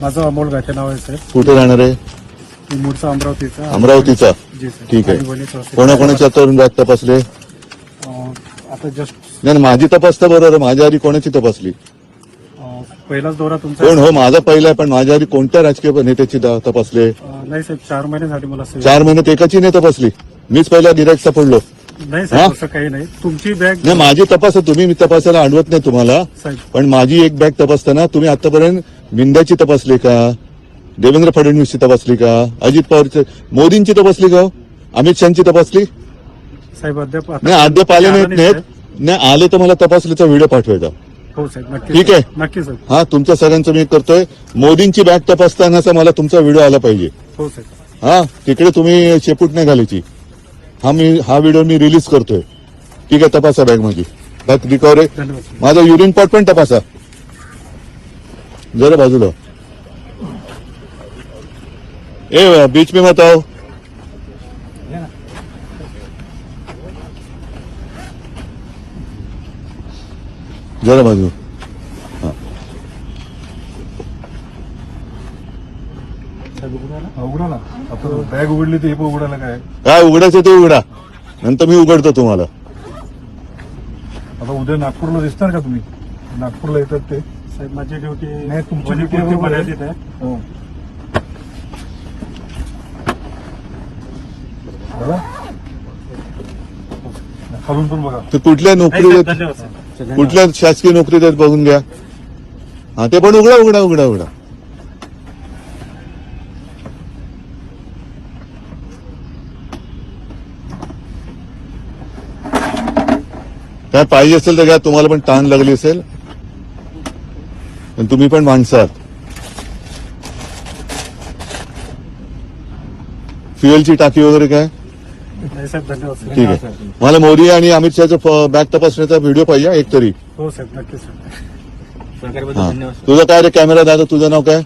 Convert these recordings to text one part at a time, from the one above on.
माझं अमोल गाठे नाव आहे साहेब. कुठे राहणार आहे? मी मूळचा अमरावतीचा. अमरावतीचा. जी साहेब. ठीक आहे. आदिवासी तहसील. कोणाकोणाच्या तरुण बॅग तपासले? आता जस्ट नाही माझी तपासता बरोबर, माझ्या आधी कोणाची तपासली? पहिलाच दौरा तुमचा. कोण हो? माझा पहिला आहे, पण माझ्या आधी कोणत्या राजकीय नेत्याची तपासले? नाही साहेब, 4 महिने झाले मला सेवा. 4 महिन्यात एकाची नाही तपासली. मीच पहिला गिराईक सापडलो. नाही साहेब, असं काही नाही. तुमची बॅग नाही माझी तपास तुम्ही, मी तपासायला आणवत नाही तुम्हाला, साहेब. पण माझी एक बॅग तपासताना तुम्ही आतापर्यंत मिंदाची तपासली का? देवेंद्र फडणवीसची तपासली का? अजित पवारची, मोदींची तपासली का? अमित शहाची तपासली? साहेब अद्याप नाही अद्याप आले नाहीत. साहेब. नाही आले तर मला तपासलीचा व्हिडिओ पाठवायचा. हो साहेब, नक्की. ठीक आहे. नक्की साहेब. हा तुमच्या सगळ्यांचं मी करतोय. मोदींची बॅग तपासतानाचा मला तुमचा व्हिडिओ आला पाहिजे. हो साहेब. हा तिकडे तुम्ही शेपूट नाही घालायची. हा व्हिडिओ मी रिलीज करतोय. ठीक आहे, तपासा बॅग माझी. Bag recovery. धन्यवाद साहेब. माझा युरिन पॉट पण तपासा जरा बाजूला. ए बीच में मत आओ. जरा बाजू. उघडा ना. आता बॅग उघडली तर हे पण उघडायला काय उघडायचं ते उघडा, नंतर मी उघडतो तुम्हाला. आता उद्या नागपूरला दिसणार का तुम्ही? नागपूरला येतात ते साहेब. माझी ड्युटी नाही, तुमची ड्युटी मर्यादित आहे. हो. खालून पण बघा. ते कुठल्या नोकरी देत, धन्यवाद साहेब. कुठल्या शासकीय नोकरी देत बघून घ्या. हा ते पण उघडा उघडा उघडा उघडा. काय पाहिजे असेल तर घ्या. तुम्हाला पण ताण लागली असेल, पण तुम्ही पण माणसं आहात. फ्युएलची टाकी वगैरे काय? नाही साहेब, धन्यवाद साहेब. ठीक आहे. मला मोदी आणि अमित शहाचा बॅग तपासण्याचा व्हिडिओ पाहिजे एक तरी. हो साहेब, नक्की साहेब. हा. तुझं काय रे कॅमेरा दादा? तुझं नाव काय?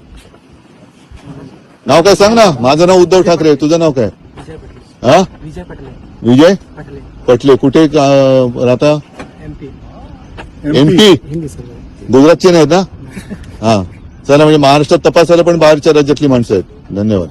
नाव काय सांग ना. माझं नाव उद्धव ठाकरे. तुझं नाव काय? हा विजय पटले. विजय पटले. पटले. कुठे राहता? MP. MP. हिंदी सर. गुजरातचे नाहीत ना? हा चला, म्हणजे महाराष्ट्रात तपासायला पण बाहेरच्या राज्यातली माणसं आहेत. धन्यवाद.